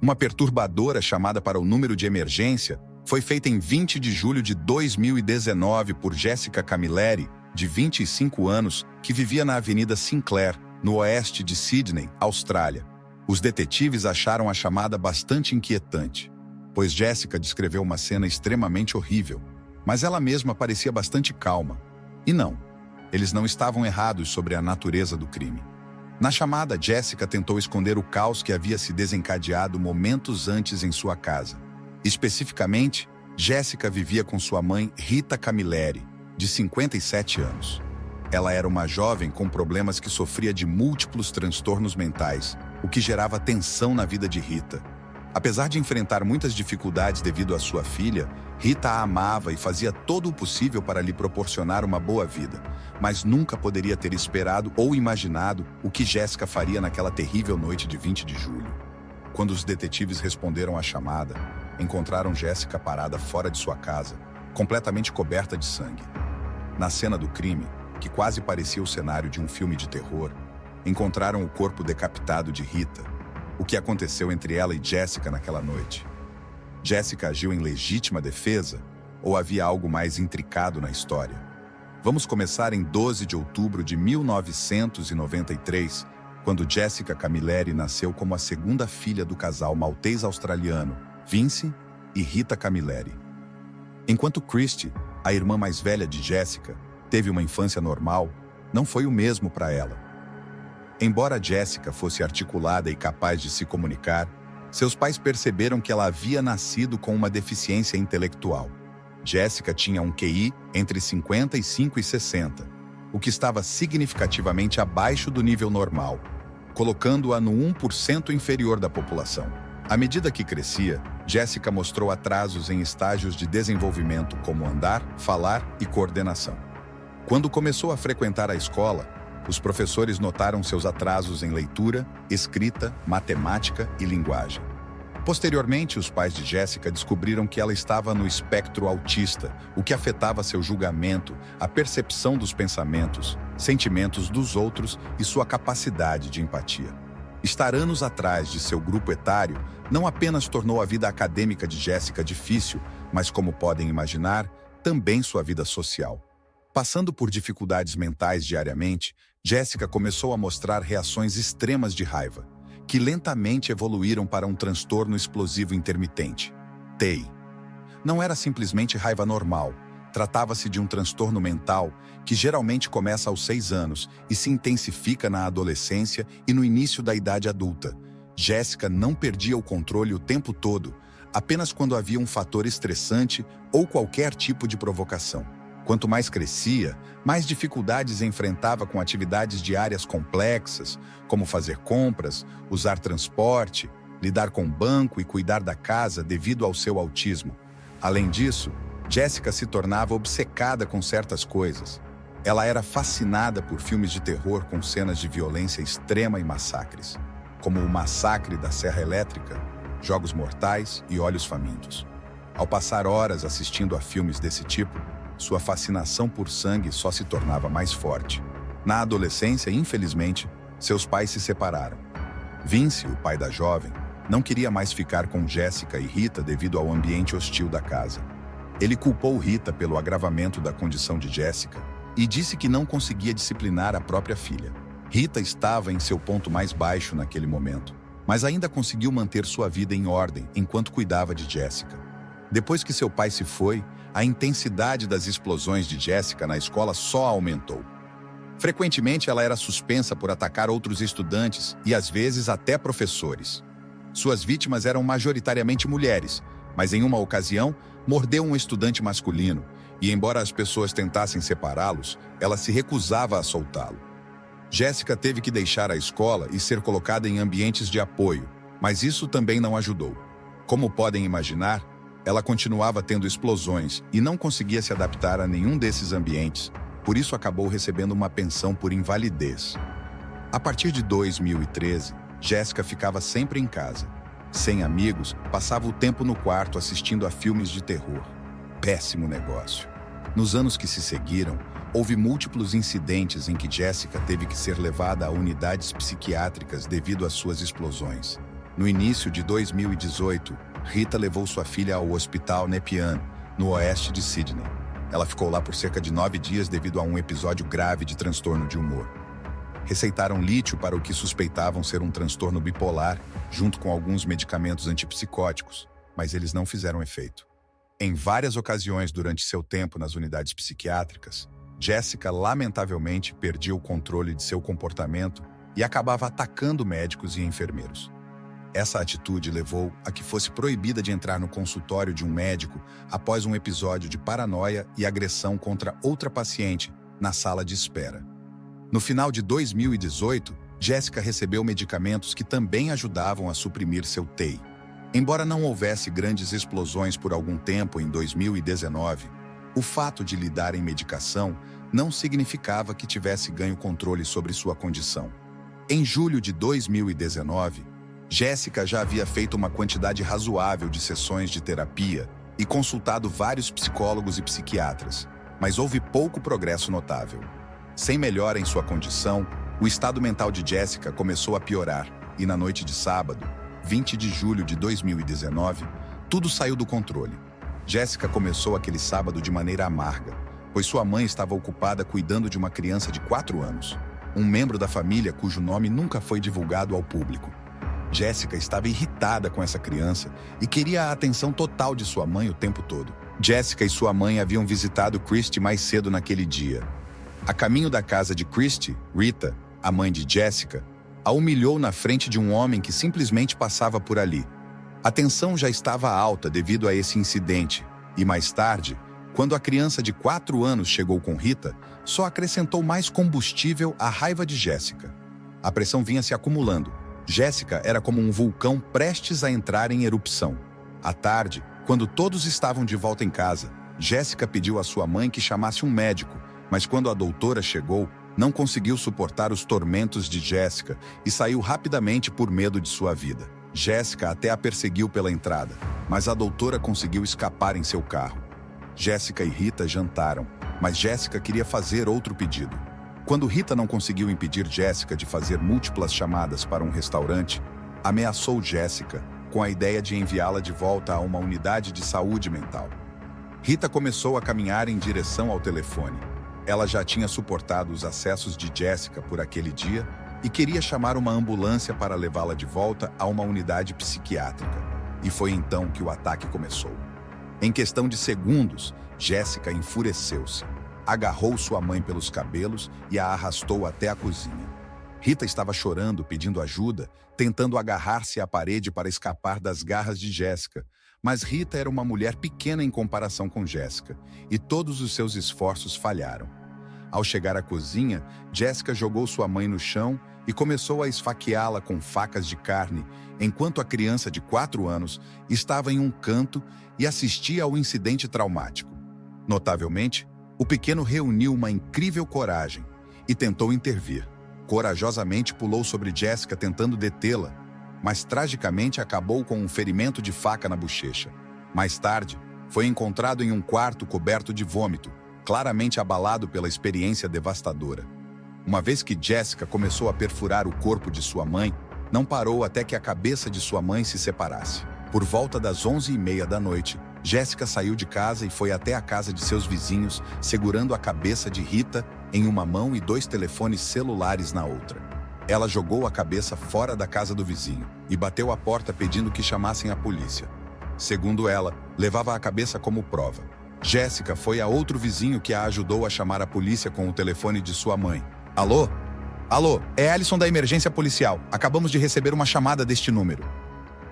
Uma perturbadora chamada para o número de emergência foi feita em 20 de julho de 2019 por Jessica Camilleri, de 25 anos, que vivia na Avenida Sinclair, no oeste de Sydney, Austrália. Os detetives acharam a chamada bastante inquietante, pois Jessica descreveu uma cena extremamente horrível, mas ela mesma parecia bastante calma. E não, eles não estavam errados sobre a natureza do crime. Na chamada, Jessica tentou esconder o caos que havia se desencadeado momentos antes em sua casa. Especificamente, Jessica vivia com sua mãe Rita Camilleri, de 57 anos. Ela era uma jovem com problemas que sofria de múltiplos transtornos mentais, o que gerava tensão na vida de Rita. Apesar de enfrentar muitas dificuldades devido à sua filha, Rita a amava e fazia todo o possível para lhe proporcionar uma boa vida, mas nunca poderia ter esperado ou imaginado o que Jessica faria naquela terrível noite de 20 de julho. Quando os detetives responderam à chamada, encontraram Jessica parada fora de sua casa, completamente coberta de sangue. Na cena do crime, que quase parecia o cenário de um filme de terror, encontraram o corpo decapitado de Rita. O que aconteceu entre ela e Jessica naquela noite? Jessica agiu em legítima defesa ou havia algo mais intricado na história? Vamos começar em 12 de outubro de 1993, quando Jessica Camilleri nasceu como a segunda filha do casal maltês-australiano, Vince e Rita Camilleri. Enquanto Christy, a irmã mais velha de Jessica, teve uma infância normal, não foi o mesmo para ela. Embora Jessica fosse articulada e capaz de se comunicar, seus pais perceberam que ela havia nascido com uma deficiência intelectual. Jessica tinha um QI entre 55 e 60, o que estava significativamente abaixo do nível normal, colocando-a no 1% inferior da população. À medida que crescia, Jessica mostrou atrasos em estágios de desenvolvimento como andar, falar e coordenação. Quando começou a frequentar a escola, os professores notaram seus atrasos em leitura, escrita, matemática e linguagem. Posteriormente, os pais de Jessica descobriram que ela estava no espectro autista, o que afetava seu julgamento, a percepção dos pensamentos, sentimentos dos outros e sua capacidade de empatia. Estar anos atrás de seu grupo etário não apenas tornou a vida acadêmica de Jessica difícil, mas, como podem imaginar, também sua vida social. Passando por dificuldades mentais diariamente, Jessica começou a mostrar reações extremas de raiva, que lentamente evoluíram para um transtorno explosivo intermitente, TEI. Não era simplesmente raiva normal, tratava-se de um transtorno mental que geralmente começa aos 6 anos e se intensifica na adolescência e no início da idade adulta. Jessica não perdia o controle o tempo todo, apenas quando havia um fator estressante ou qualquer tipo de provocação. Quanto mais crescia, mais dificuldades enfrentava com atividades diárias complexas, como fazer compras, usar transporte, lidar com o banco e cuidar da casa devido ao seu autismo. Além disso, Jessica se tornava obcecada com certas coisas. Ela era fascinada por filmes de terror com cenas de violência extrema e massacres, como o Massacre da Serra Elétrica, Jogos Mortais e Olhos Famintos. Ao passar horas assistindo a filmes desse tipo, sua fascinação por sangue só se tornava mais forte. Na adolescência, infelizmente, seus pais se separaram. Vince, o pai da jovem, não queria mais ficar com Jessica e Rita devido ao ambiente hostil da casa. Ele culpou Rita pelo agravamento da condição de Jessica e disse que não conseguia disciplinar a própria filha. Rita estava em seu ponto mais baixo naquele momento, mas ainda conseguiu manter sua vida em ordem enquanto cuidava de Jessica. Depois que seu pai se foi, a intensidade das explosões de Jessica na escola só aumentou. Frequentemente, ela era suspensa por atacar outros estudantes e, às vezes, até professores. Suas vítimas eram majoritariamente mulheres, mas em uma ocasião, mordeu um estudante masculino e, embora as pessoas tentassem separá-los, ela se recusava a soltá-lo. Jessica teve que deixar a escola e ser colocada em ambientes de apoio, mas isso também não ajudou. Como podem imaginar, ela continuava tendo explosões e não conseguia se adaptar a nenhum desses ambientes, por isso acabou recebendo uma pensão por invalidez. A partir de 2013, Jessica ficava sempre em casa. Sem amigos, passava o tempo no quarto assistindo a filmes de terror. Péssimo negócio. Nos anos que se seguiram, houve múltiplos incidentes em que Jessica teve que ser levada a unidades psiquiátricas devido às suas explosões. No início de 2018, Rita levou sua filha ao Hospital Nepean, no oeste de Sydney. Ela ficou lá por cerca de 9 dias devido a um episódio grave de transtorno de humor. Receitaram lítio para o que suspeitavam ser um transtorno bipolar, junto com alguns medicamentos antipsicóticos, mas eles não fizeram efeito. Em várias ocasiões durante seu tempo nas unidades psiquiátricas, Jessica lamentavelmente perdia o controle de seu comportamento e acabava atacando médicos e enfermeiros. Essa atitude levou a que fosse proibida de entrar no consultório de um médico após um episódio de paranoia e agressão contra outra paciente na sala de espera. No final de 2018, Jessica recebeu medicamentos que também ajudavam a suprimir seu TEI. Embora não houvesse grandes explosões por algum tempo em 2019, o fato de lidar em medicação não significava que tivesse ganho controle sobre sua condição. Em julho de 2019, Jessica já havia feito uma quantidade razoável de sessões de terapia e consultado vários psicólogos e psiquiatras, mas houve pouco progresso notável. Sem melhora em sua condição, o estado mental de Jessica começou a piorar e na noite de sábado, 20 de julho de 2019, tudo saiu do controle. Jessica começou aquele sábado de maneira amarga, pois sua mãe estava ocupada cuidando de uma criança de 4 anos, um membro da família cujo nome nunca foi divulgado ao público. Jessica estava irritada com essa criança e queria a atenção total de sua mãe o tempo todo. Jessica e sua mãe haviam visitado Christy mais cedo naquele dia. A caminho da casa de Christy, Rita, a mãe de Jessica, a humilhou na frente de um homem que simplesmente passava por ali. A tensão já estava alta devido a esse incidente, e mais tarde, quando a criança de 4 anos chegou com Rita, só acrescentou mais combustível à raiva de Jessica. A pressão vinha se acumulando. Jessica era como um vulcão prestes a entrar em erupção. À tarde, quando todos estavam de volta em casa, Jessica pediu à sua mãe que chamasse um médico, mas quando a doutora chegou, não conseguiu suportar os tormentos de Jessica e saiu rapidamente por medo de sua vida. Jessica até a perseguiu pela entrada, mas a doutora conseguiu escapar em seu carro. Jessica e Rita jantaram, mas Jessica queria fazer outro pedido. Quando Rita não conseguiu impedir Jessica de fazer múltiplas chamadas para um restaurante, ameaçou Jessica com a ideia de enviá-la de volta a uma unidade de saúde mental. Rita começou a caminhar em direção ao telefone. Ela já tinha suportado os acessos de Jessica por aquele dia e queria chamar uma ambulância para levá-la de volta a uma unidade psiquiátrica. E foi então que o ataque começou. Em questão de segundos, Jessica enfureceu-se. Agarrou sua mãe pelos cabelos e a arrastou até a cozinha. Rita estava chorando, pedindo ajuda, tentando agarrar-se à parede para escapar das garras de Jessica. Mas Rita era uma mulher pequena em comparação com Jessica, e todos os seus esforços falharam. Ao chegar à cozinha, Jessica jogou sua mãe no chão e começou a esfaqueá-la com facas de carne, enquanto a criança de 4 anos estava em um canto e assistia ao incidente traumático. Notavelmente, o pequeno reuniu uma incrível coragem e tentou intervir. Corajosamente pulou sobre Jessica tentando detê-la, mas tragicamente acabou com um ferimento de faca na bochecha. Mais tarde, foi encontrado em um quarto coberto de vômito, claramente abalado pela experiência devastadora. Uma vez que Jessica começou a perfurar o corpo de sua mãe, não parou até que a cabeça de sua mãe se separasse. Por volta das 11h30 da noite, Jessica saiu de casa e foi até a casa de seus vizinhos, segurando a cabeça de Rita em uma mão e 2 telefones celulares na outra. Ela jogou a cabeça fora da casa do vizinho e bateu à porta pedindo que chamassem a polícia. Segundo ela, levava a cabeça como prova. Jessica foi a outro vizinho que a ajudou a chamar a polícia com o telefone de sua mãe. Alô? Alô, é Alison da emergência policial. Acabamos de receber uma chamada deste número.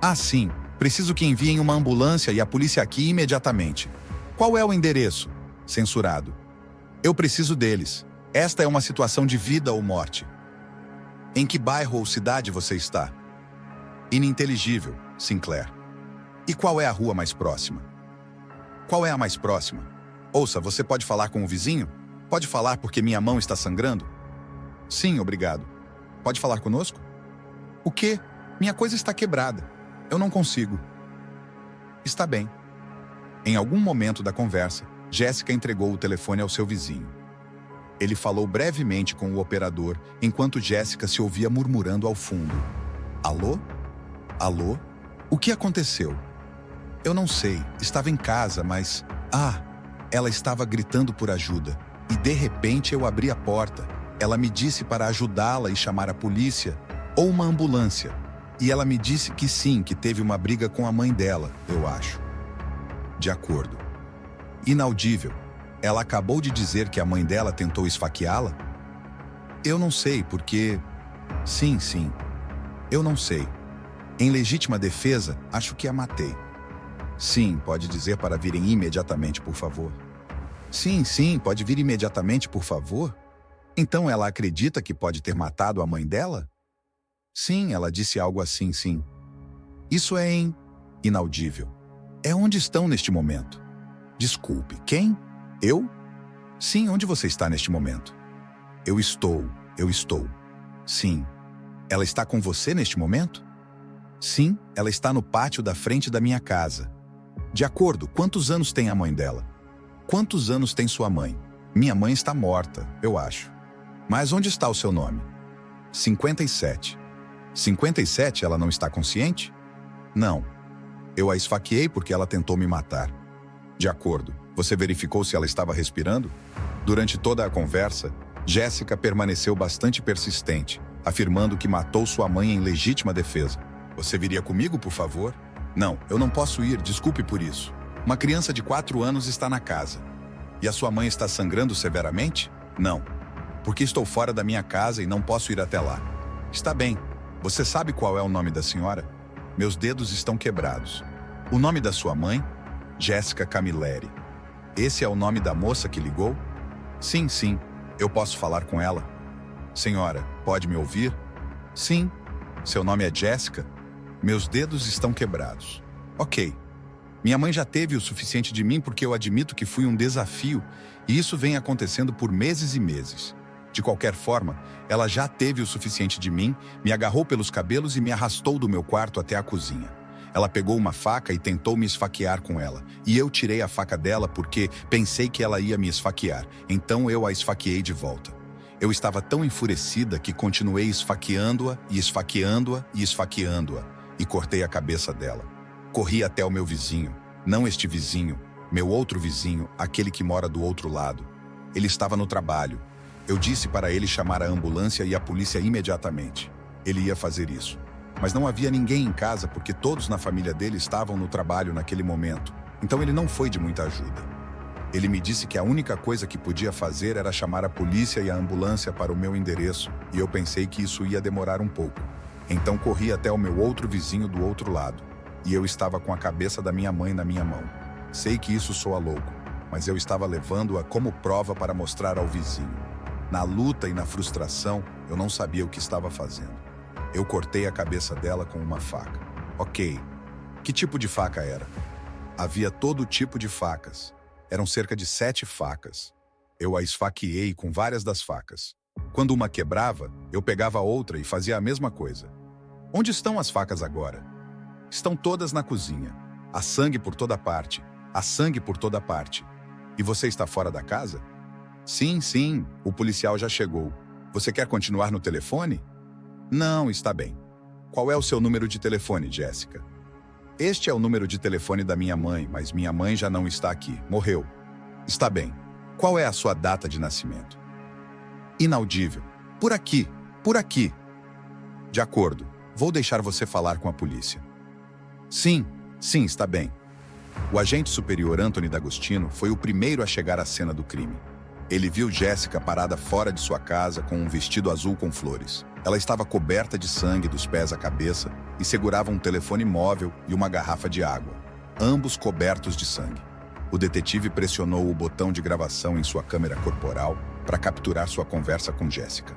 Ah, sim. Preciso que enviem uma ambulância e a polícia aqui imediatamente. Qual é o endereço? Censurado. Eu preciso deles. Esta é uma situação de vida ou morte. Em que bairro ou cidade você está? Ininteligível, Sinclair. E qual é a rua mais próxima? Qual é a mais próxima? Ouça, você pode falar com o vizinho? Pode falar porque minha mão está sangrando? Sim, obrigado. Pode falar conosco? O quê? Minha coisa está quebrada. Eu não consigo. Está bem. Em algum momento da conversa, Jessica entregou o telefone ao seu vizinho. Ele falou brevemente com o operador, enquanto Jessica se ouvia murmurando ao fundo. Alô? Alô? O que aconteceu? Eu não sei, estava em casa, mas... Ela estava gritando por ajuda. E de repente eu abri a porta. Ela me disse para ajudá-la e chamar a polícia ou uma ambulância. E ela me disse que sim, que teve uma briga com a mãe dela, eu acho. De acordo. Inaudível. Ela acabou de dizer que a mãe dela tentou esfaqueá-la? Eu não sei, porque... Sim. Eu não sei. Em legítima defesa, acho que a matei. Sim, pode dizer para virem imediatamente, por favor. Sim, pode vir imediatamente, por favor. Então ela acredita que pode ter matado a mãe dela? Sim, ela disse algo assim, sim. Isso é inaudível. É onde estão neste momento? Desculpe, quem? Eu? Sim, onde você está neste momento? Eu estou. Sim. Ela está com você neste momento? Sim, ela está no pátio da frente da minha casa. De acordo, quantos anos tem a mãe dela? Quantos anos tem sua mãe? Minha mãe está morta, eu acho. Mas onde está o seu nome? 57. 57, ela não está consciente? Não. Eu a esfaqueei porque ela tentou me matar. De acordo. Você verificou se ela estava respirando? Durante toda a conversa, Jéssica permaneceu bastante persistente, afirmando que matou sua mãe em legítima defesa. Você viria comigo, por favor? Não, eu não posso ir, desculpe por isso. Uma criança de 4 anos está na casa. E a sua mãe está sangrando severamente? Não. Porque estou fora da minha casa e não posso ir até lá. Está bem. Você sabe qual é o nome da senhora? Meus dedos estão quebrados. O nome da sua mãe? Jéssica Camilleri. Esse é o nome da moça que ligou? Sim. Eu posso falar com ela? Senhora, pode me ouvir? Sim. Seu nome é Jéssica? Meus dedos estão quebrados. Ok. Minha mãe já teve o suficiente de mim porque eu admito que fui um desafio e isso vem acontecendo por meses e meses. De qualquer forma, ela já teve o suficiente de mim, me agarrou pelos cabelos e me arrastou do meu quarto até a cozinha. Ela pegou uma faca e tentou me esfaquear com ela. E eu tirei a faca dela porque pensei que ela ia me esfaquear. Então eu a esfaqueei de volta. Eu estava tão enfurecida que continuei esfaqueando-a e esfaqueando-a e esfaqueando-a. E cortei a cabeça dela. Corri até o meu vizinho. Não este vizinho, meu outro vizinho, aquele que mora do outro lado. Ele estava no trabalho. Eu disse para ele chamar a ambulância e a polícia imediatamente. Ele ia fazer isso. Mas não havia ninguém em casa porque todos na família dele estavam no trabalho naquele momento. Então ele não foi de muita ajuda. Ele me disse que a única coisa que podia fazer era chamar a polícia e a ambulância para o meu endereço, e eu pensei que isso ia demorar um pouco. Então corri até o meu outro vizinho do outro lado, e eu estava com a cabeça da minha mãe na minha mão. Sei que isso soa louco, mas eu estava levando-a como prova para mostrar ao vizinho. Na luta e na frustração, eu não sabia o que estava fazendo. Eu cortei a cabeça dela com uma faca. Ok. Que tipo de faca era? Havia todo tipo de facas. Eram cerca de 7 facas. Eu a esfaqueei com várias das facas. Quando uma quebrava, eu pegava outra e fazia a mesma coisa. Onde estão as facas agora? Estão todas na cozinha. Há sangue por toda parte. Há sangue por toda parte. E você está fora da casa? Sim. O policial já chegou. Você quer continuar no telefone? Não, está bem. Qual é o seu número de telefone, Jéssica? Este é o número de telefone da minha mãe, mas minha mãe já não está aqui. Morreu. Está bem. Qual é a sua data de nascimento? Inaudível. Por aqui. De acordo. Vou deixar você falar com a polícia. Sim, está bem. O agente superior Anthony D'Agostino foi o primeiro a chegar à cena do crime. Ele viu Jéssica parada fora de sua casa com um vestido azul com flores. Ela estava coberta de sangue dos pés à cabeça e segurava um telefone móvel e uma garrafa de água, ambos cobertos de sangue. O detetive pressionou o botão de gravação em sua câmera corporal para capturar sua conversa com Jéssica.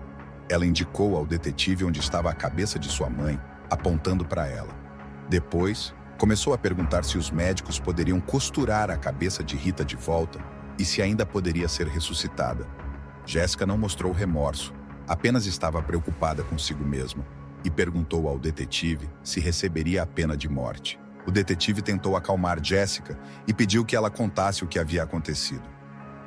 Ela indicou ao detetive onde estava a cabeça de sua mãe, apontando para ela. Depois, começou a perguntar se os médicos poderiam costurar a cabeça de Rita de volta e se ainda poderia ser ressuscitada. Jéssica não mostrou remorso, apenas estava preocupada consigo mesma e perguntou ao detetive se receberia a pena de morte. O detetive tentou acalmar Jéssica e pediu que ela contasse o que havia acontecido.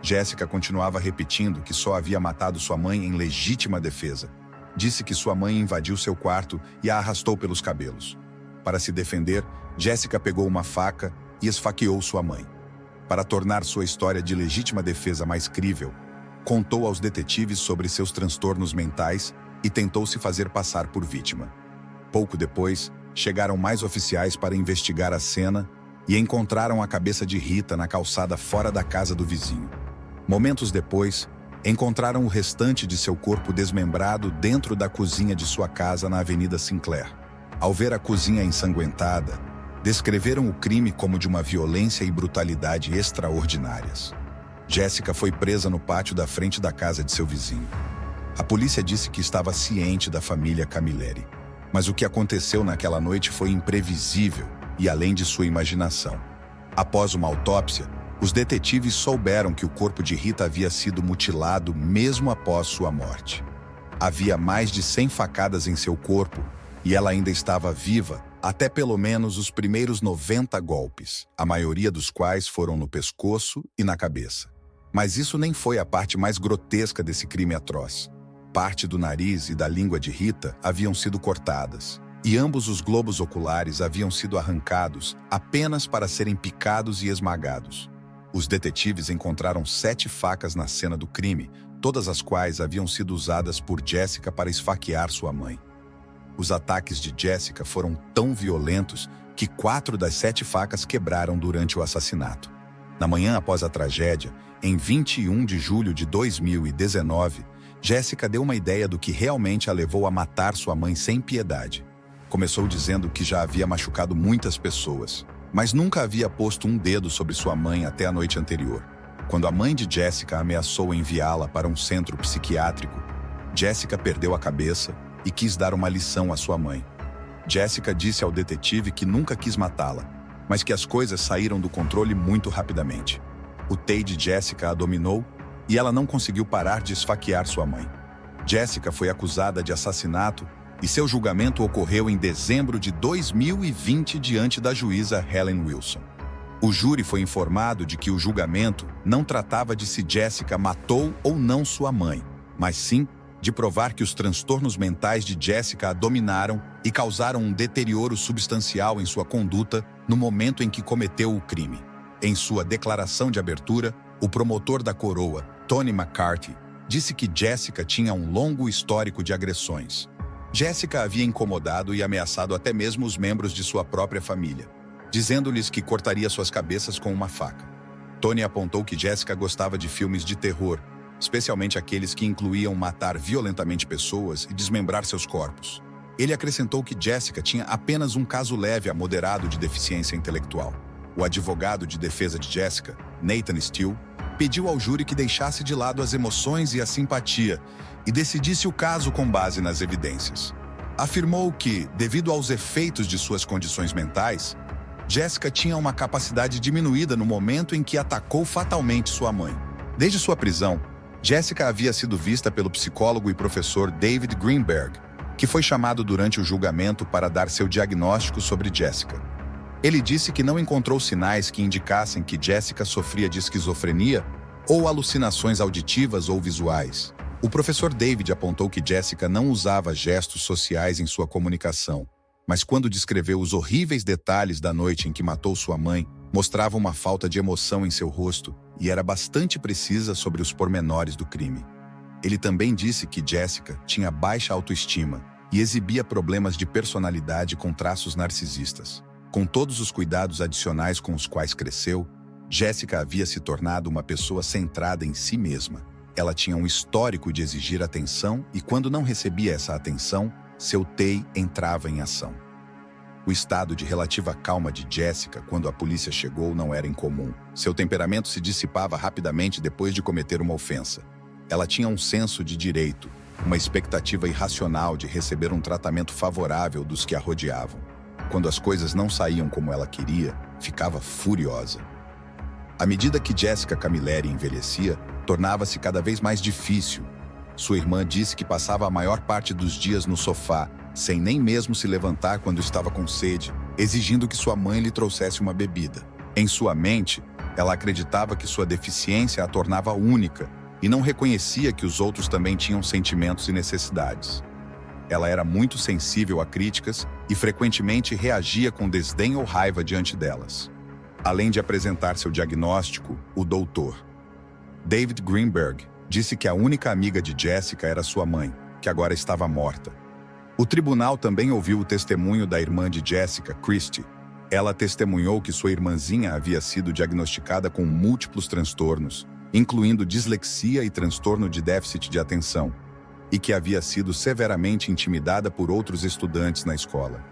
Jéssica continuava repetindo que só havia matado sua mãe em legítima defesa. Disse que sua mãe invadiu seu quarto e a arrastou pelos cabelos. Para se defender, Jessica pegou uma faca e esfaqueou sua mãe. Para tornar sua história de legítima defesa mais crível, contou aos detetives sobre seus transtornos mentais e tentou se fazer passar por vítima. Pouco depois, chegaram mais oficiais para investigar a cena e encontraram a cabeça de Rita na calçada fora da casa do vizinho. Momentos depois, encontraram o restante de seu corpo desmembrado dentro da cozinha de sua casa na Avenida Sinclair. Ao ver a cozinha ensanguentada, descreveram o crime como de uma violência e brutalidade extraordinárias. Jessica foi presa no pátio da frente da casa de seu vizinho. A polícia disse que estava ciente da família Camilleri, mas o que aconteceu naquela noite foi imprevisível e além de sua imaginação. Após uma autópsia, os detetives souberam que o corpo de Rita havia sido mutilado mesmo após sua morte. Havia mais de 100 facadas em seu corpo e ela ainda estava viva até pelo menos os primeiros 90 golpes, a maioria dos quais foram no pescoço e na cabeça. Mas isso nem foi a parte mais grotesca desse crime atroz. Parte do nariz e da língua de Rita haviam sido cortadas, e ambos os globos oculares haviam sido arrancados apenas para serem picados e esmagados. Os detetives encontraram 7 facas na cena do crime, todas as quais haviam sido usadas por Jessica para esfaquear sua mãe. Os ataques de Jessica foram tão violentos que 4 das 7 facas quebraram durante o assassinato. Na manhã após a tragédia, em 21 de julho de 2019, Jessica deu uma ideia do que realmente a levou a matar sua mãe sem piedade. Começou dizendo que já havia machucado muitas pessoas, mas nunca havia posto um dedo sobre sua mãe até a noite anterior. Quando a mãe de Jessica ameaçou enviá-la para um centro psiquiátrico, Jessica perdeu a cabeça e quis dar uma lição à sua mãe. Jessica disse ao detetive que nunca quis matá-la, mas que as coisas saíram do controle muito rapidamente. O TEI de Jessica a dominou e ela não conseguiu parar de esfaquear sua mãe. Jessica foi acusada de assassinato e seu julgamento ocorreu em dezembro de 2020 diante da juíza Helen Wilson. O júri foi informado de que o julgamento não tratava de se Jessica matou ou não sua mãe, mas sim de provar que os transtornos mentais de Jessica a dominaram e causaram um deterioro substancial em sua conduta no momento em que cometeu o crime. Em sua declaração de abertura, o promotor da coroa, Tony McCarthy, disse que Jessica tinha um longo histórico de agressões. Jessica havia incomodado e ameaçado até mesmo os membros de sua própria família, dizendo-lhes que cortaria suas cabeças com uma faca. Tony apontou que Jessica gostava de filmes de terror, especialmente aqueles que incluíam matar violentamente pessoas e desmembrar seus corpos. Ele acrescentou que Jessica tinha apenas um caso leve a moderado de deficiência intelectual. O advogado de defesa de Jessica, Nathan Steele, pediu ao júri que deixasse de lado as emoções e a simpatia e decidisse o caso com base nas evidências. Afirmou que, devido aos efeitos de suas condições mentais, Jessica tinha uma capacidade diminuída no momento em que atacou fatalmente sua mãe. Desde sua prisão, Jessica havia sido vista pelo psicólogo e professor David Greenberg, que foi chamado durante o julgamento para dar seu diagnóstico sobre Jessica. Ele disse que não encontrou sinais que indicassem que Jessica sofria de esquizofrenia ou alucinações auditivas ou visuais. O professor David apontou que Jessica não usava gestos sociais em sua comunicação, mas quando descreveu os horríveis detalhes da noite em que matou sua mãe, mostrava uma falta de emoção em seu rosto e era bastante precisa sobre os pormenores do crime. Ele também disse que Jessica tinha baixa autoestima e exibia problemas de personalidade com traços narcisistas. Com todos os cuidados adicionais com os quais cresceu, Jessica havia se tornado uma pessoa centrada em si mesma. Ela tinha um histórico de exigir atenção e, quando não recebia essa atenção, seu TEI entrava em ação. O estado de relativa calma de Jessica quando a polícia chegou não era incomum. Seu temperamento se dissipava rapidamente depois de cometer uma ofensa. Ela tinha um senso de direito, uma expectativa irracional de receber um tratamento favorável dos que a rodeavam. Quando as coisas não saíam como ela queria, ficava furiosa. À medida que Jessica Camilleri envelhecia, tornava-se cada vez mais difícil. Sua irmã disse que passava a maior parte dos dias no sofá, sem nem mesmo se levantar quando estava com sede, exigindo que sua mãe lhe trouxesse uma bebida. Em sua mente, ela acreditava que sua deficiência a tornava única e não reconhecia que os outros também tinham sentimentos e necessidades. Ela era muito sensível a críticas e frequentemente reagia com desdém ou raiva diante delas. Além de apresentar seu diagnóstico, o Dr. David Greenberg disse que a única amiga de Jessica era sua mãe, que agora estava morta. O tribunal também ouviu o testemunho da irmã de Jessica, Christy. Ela testemunhou que sua irmãzinha havia sido diagnosticada com múltiplos transtornos, incluindo dislexia e transtorno de déficit de atenção, e que havia sido severamente intimidada por outros estudantes na escola.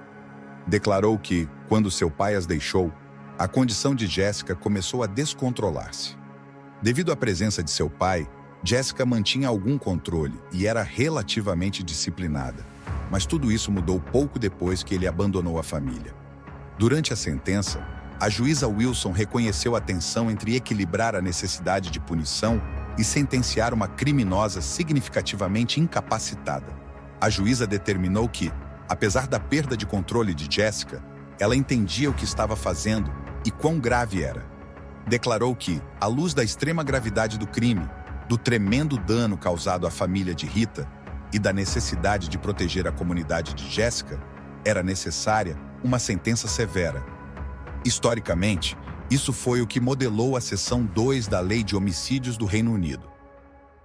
Declarou que, quando seu pai as deixou, a condição de Jessica começou a descontrolar-se. Devido à presença de seu pai, Jessica mantinha algum controle e era relativamente disciplinada, mas tudo isso mudou pouco depois que ele abandonou a família. Durante a sentença, a juíza Wilson reconheceu a tensão entre equilibrar a necessidade de punição e sentenciar uma criminosa significativamente incapacitada. A juíza determinou que, apesar da perda de controle de Jessica, ela entendia o que estava fazendo e quão grave era. Declarou que, à luz da extrema gravidade do crime, do tremendo dano causado à família de Rita e da necessidade de proteger a comunidade de Jessica, era necessária uma sentença severa. Historicamente, isso foi o que modelou a seção 2 da Lei de Homicídios do Reino Unido.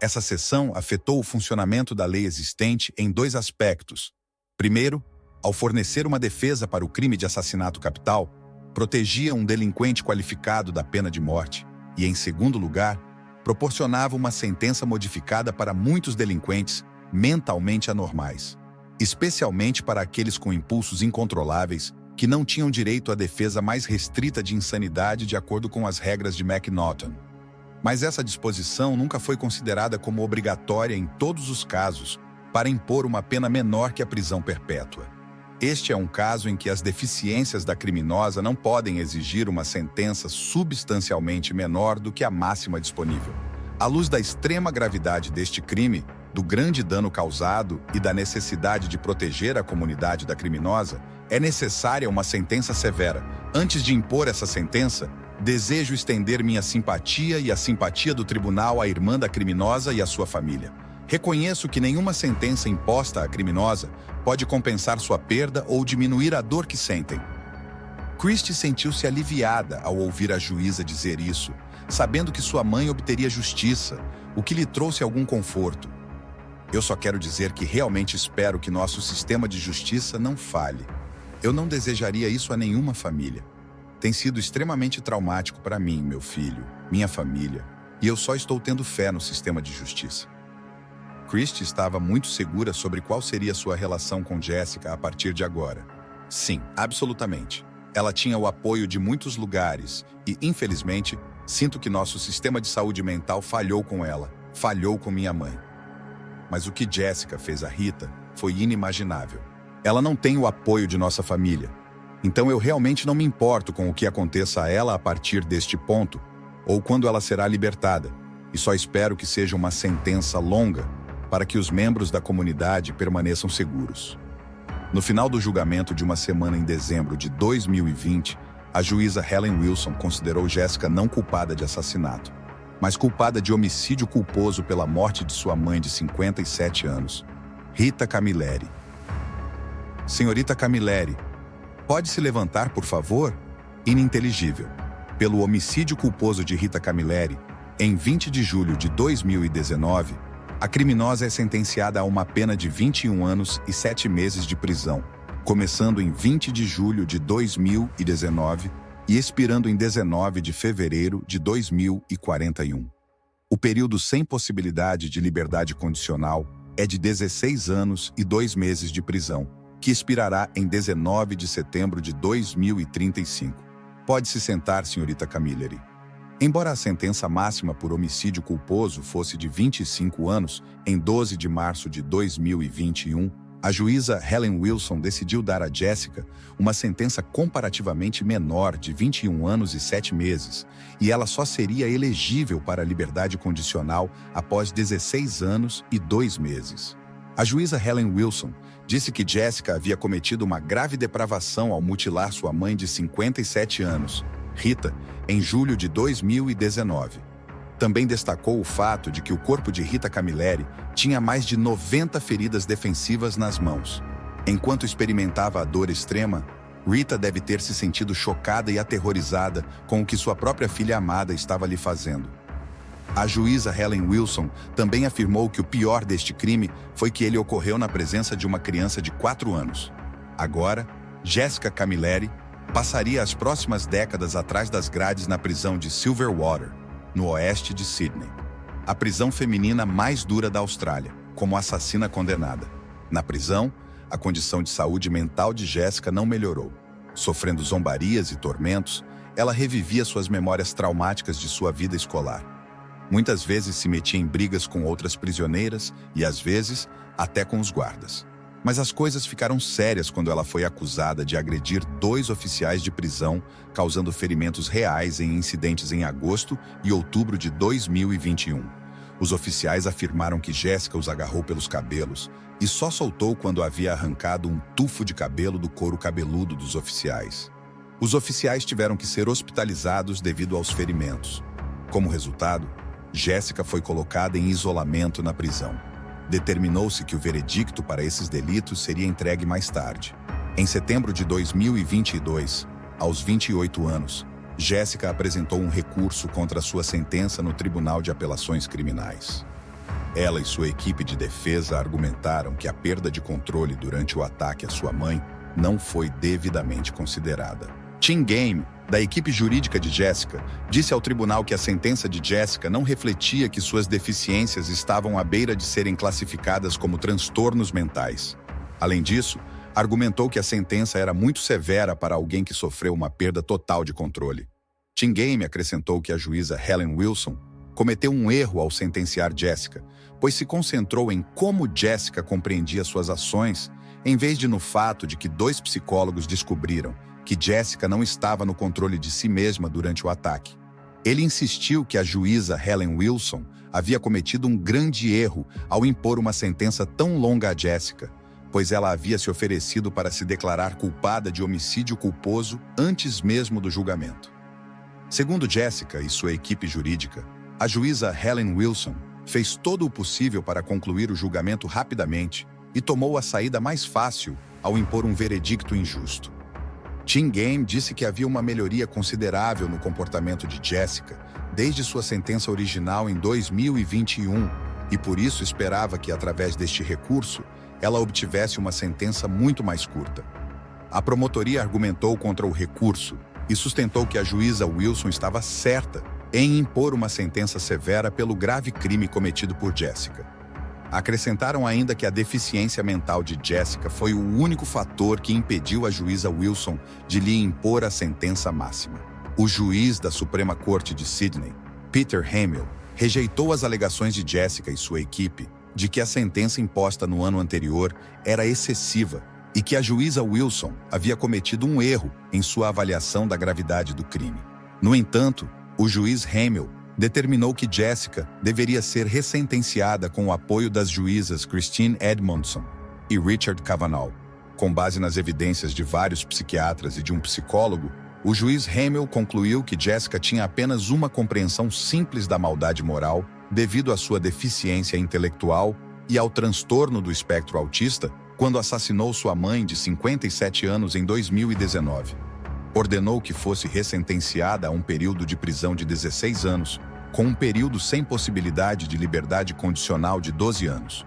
Essa seção afetou o funcionamento da lei existente em dois aspectos. Primeiro, ao fornecer uma defesa para o crime de assassinato capital, protegia um delinquente qualificado da pena de morte e, em segundo lugar, proporcionava uma sentença modificada para muitos delinquentes mentalmente anormais, especialmente para aqueles com impulsos incontroláveis que não tinham direito à defesa mais restrita de insanidade de acordo com as regras de McNaughton. Mas essa disposição nunca foi considerada como obrigatória em todos os casos para impor uma pena menor que a prisão perpétua. Este é um caso em que as deficiências da criminosa não podem exigir uma sentença substancialmente menor do que a máxima disponível. À luz da extrema gravidade deste crime, do grande dano causado e da necessidade de proteger a comunidade da criminosa, é necessária uma sentença severa. Antes de impor essa sentença, desejo estender minha simpatia e a simpatia do tribunal à irmã da criminosa e à sua família. Reconheço que nenhuma sentença imposta à criminosa pode compensar sua perda ou diminuir a dor que sentem. Christy sentiu-se aliviada ao ouvir a juíza dizer isso, sabendo que sua mãe obteria justiça, o que lhe trouxe algum conforto. Eu só quero dizer que realmente espero que nosso sistema de justiça não falhe. Eu não desejaria isso a nenhuma família. Tem sido extremamente traumático para mim, meu filho, minha família, e eu só estou tendo fé no sistema de justiça. Christy estava muito segura sobre qual seria sua relação com Jessica a partir de agora. Sim, absolutamente. Ela tinha o apoio de muitos lugares e, infelizmente, sinto que nosso sistema de saúde mental falhou com ela, falhou com minha mãe. Mas o que Jessica fez a Rita foi inimaginável. Ela não tem o apoio de nossa família. Então eu realmente não me importo com o que aconteça a ela a partir deste ponto, ou quando ela será libertada, e só espero que seja uma sentença longa para que os membros da comunidade permaneçam seguros. No final do julgamento de uma semana em dezembro de 2020, a juíza Helen Wilson considerou Jessica não culpada de assassinato, mas culpada de homicídio culposo pela morte de sua mãe de 57 anos, Rita Camilleri. Senhorita Camilleri, pode se levantar, por favor? Ininteligível. Pelo homicídio culposo de Rita Camilleri, em 20 de julho de 2019, a criminosa é sentenciada a uma pena de 21 anos e 7 meses de prisão, começando em 20 de julho de 2019 e expirando em 19 de fevereiro de 2041. O período sem possibilidade de liberdade condicional é de 16 anos e 2 meses de prisão, que expirará em 19 de setembro de 2035. Pode se sentar, senhorita Camilleri. Embora a sentença máxima por homicídio culposo fosse de 25 anos, em 12 de março de 2021, a juíza Helen Wilson decidiu dar a Jessica uma sentença comparativamente menor de 21 anos e 7 meses, e ela só seria elegível para a liberdade condicional após 16 anos e 2 meses. A juíza Helen Wilson disse que Jessica havia cometido uma grave depravação ao mutilar sua mãe de 57 anos, Rita, em julho de 2019. Também destacou o fato de que o corpo de Rita Camilleri tinha mais de 90 feridas defensivas nas mãos. Enquanto experimentava a dor extrema, Rita deve ter se sentido chocada e aterrorizada com o que sua própria filha amada estava lhe fazendo. A juíza Helen Wilson também afirmou que o pior deste crime foi que ele ocorreu na presença de uma criança de 4 anos. Agora, Jessica Camilleri passaria as próximas décadas atrás das grades na prisão de Silverwater, no oeste de Sydney, a prisão feminina mais dura da Austrália, como assassina condenada. Na prisão, a condição de saúde mental de Jessica não melhorou. Sofrendo zombarias e tormentos, ela revivia suas memórias traumáticas de sua vida escolar. Muitas vezes se metia em brigas com outras prisioneiras e, às vezes, até com os guardas. Mas as coisas ficaram sérias quando ela foi acusada de agredir 2 oficiais de prisão, causando ferimentos reais em incidentes em agosto e outubro de 2021. Os oficiais afirmaram que Jessica os agarrou pelos cabelos e só soltou quando havia arrancado um tufo de cabelo do couro cabeludo dos oficiais. Os oficiais tiveram que ser hospitalizados devido aos ferimentos. Como resultado, Jessica foi colocada em isolamento na prisão. Determinou-se que o veredicto para esses delitos seria entregue mais tarde. Em setembro de 2022, aos 28 anos, Jessica apresentou um recurso contra sua sentença no Tribunal de Apelações Criminais. Ela e sua equipe de defesa argumentaram que a perda de controle durante o ataque à sua mãe não foi devidamente considerada. Tim Game, da equipe jurídica de Jessica, disse ao tribunal que a sentença de Jessica não refletia que suas deficiências estavam à beira de serem classificadas como transtornos mentais. Além disso, argumentou que a sentença era muito severa para alguém que sofreu uma perda total de controle. Tim Game acrescentou que a juíza Helen Wilson cometeu um erro ao sentenciar Jessica, pois se concentrou em como Jessica compreendia suas ações, em vez de no fato de que 2 psicólogos descobriram que Jessica não estava no controle de si mesma durante o ataque. Ele insistiu que a juíza Helen Wilson havia cometido um grande erro ao impor uma sentença tão longa a Jessica, pois ela havia se oferecido para se declarar culpada de homicídio culposo antes mesmo do julgamento. Segundo Jessica e sua equipe jurídica, a juíza Helen Wilson fez todo o possível para concluir o julgamento rapidamente e tomou a saída mais fácil ao impor um veredicto injusto. Tim Game disse que havia uma melhoria considerável no comportamento de Jessica desde sua sentença original em 2021 e por isso esperava que, através deste recurso, ela obtivesse uma sentença muito mais curta. A promotoria argumentou contra o recurso e sustentou que a juíza Wilson estava certa em impor uma sentença severa pelo grave crime cometido por Jessica. Acrescentaram ainda que a deficiência mental de Jessica foi o único fator que impediu a juíza Wilson de lhe impor a sentença máxima. O juiz da Suprema Corte de Sydney, Peter Hamill, rejeitou as alegações de Jessica e sua equipe de que a sentença imposta no ano anterior era excessiva e que a juíza Wilson havia cometido um erro em sua avaliação da gravidade do crime. No entanto, o juiz Hamill determinou que Jessica deveria ser ressentenciada com o apoio das juízas Christine Edmondson e Richard Cavanaugh. Com base nas evidências de vários psiquiatras e de um psicólogo, o juiz Hamill concluiu que Jessica tinha apenas uma compreensão simples da maldade moral devido à sua deficiência intelectual e ao transtorno do espectro autista quando assassinou sua mãe de 57 anos em 2019. Ordenou que fosse ressentenciada a um período de prisão de 16 anos, com um período sem possibilidade de liberdade condicional de 12 anos.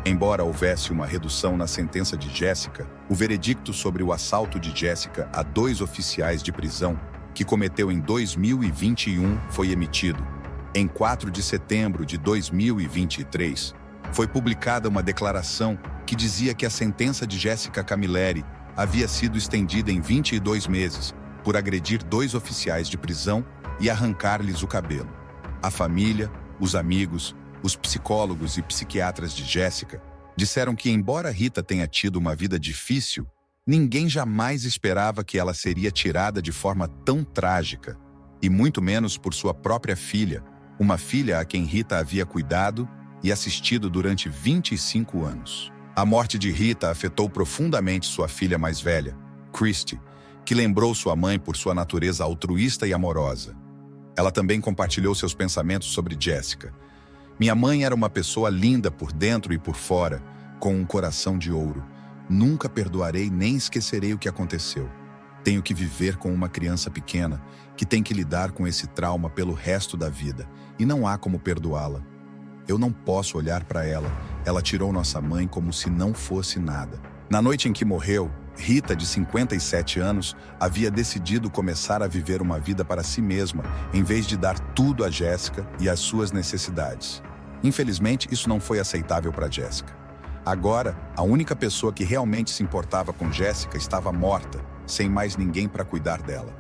Embora houvesse uma redução na sentença de Jessica, o veredicto sobre o assalto de Jessica a 2 oficiais de prisão, que cometeu em 2021, foi emitido. Em 4 de setembro de 2023, foi publicada uma declaração que dizia que a sentença de Jessica Camilleri havia sido estendida em 22 meses por agredir 2 oficiais de prisão e arrancar-lhes o cabelo. A família, os amigos, os psicólogos e psiquiatras de Jessica disseram que, embora Rita tenha tido uma vida difícil, ninguém jamais esperava que ela seria tirada de forma tão trágica, e muito menos por sua própria filha, uma filha a quem Rita havia cuidado e assistido durante 25 anos. A morte de Rita afetou profundamente sua filha mais velha, Christy, que lembrou sua mãe por sua natureza altruísta e amorosa. Ela também compartilhou seus pensamentos sobre Jessica. Minha mãe era uma pessoa linda por dentro e por fora, com um coração de ouro. Nunca perdoarei nem esquecerei o que aconteceu. Tenho que viver com uma criança pequena, que tem que lidar com esse trauma pelo resto da vida, e não há como perdoá-la. Eu não posso olhar para ela. Ela tirou nossa mãe como se não fosse nada. Na noite em que morreu, Rita, de 57 anos, havia decidido começar a viver uma vida para si mesma, em vez de dar tudo a Jessica e às suas necessidades. Infelizmente, isso não foi aceitável para Jessica. Agora, a única pessoa que realmente se importava com Jessica estava morta, sem mais ninguém para cuidar dela.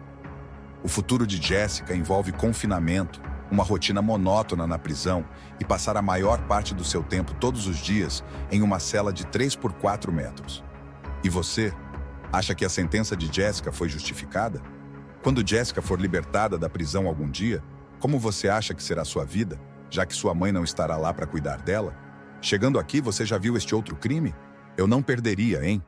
O futuro de Jessica envolve confinamento, uma rotina monótona na prisão e passar a maior parte do seu tempo todos os dias em uma cela de 3 por 4 metros. E você? Acha que a sentença de Jessica foi justificada? Quando Jessica for libertada da prisão algum dia, como você acha que será sua vida, já que sua mãe não estará lá para cuidar dela? Chegando aqui, você já viu este outro crime? Eu não perderia, hein?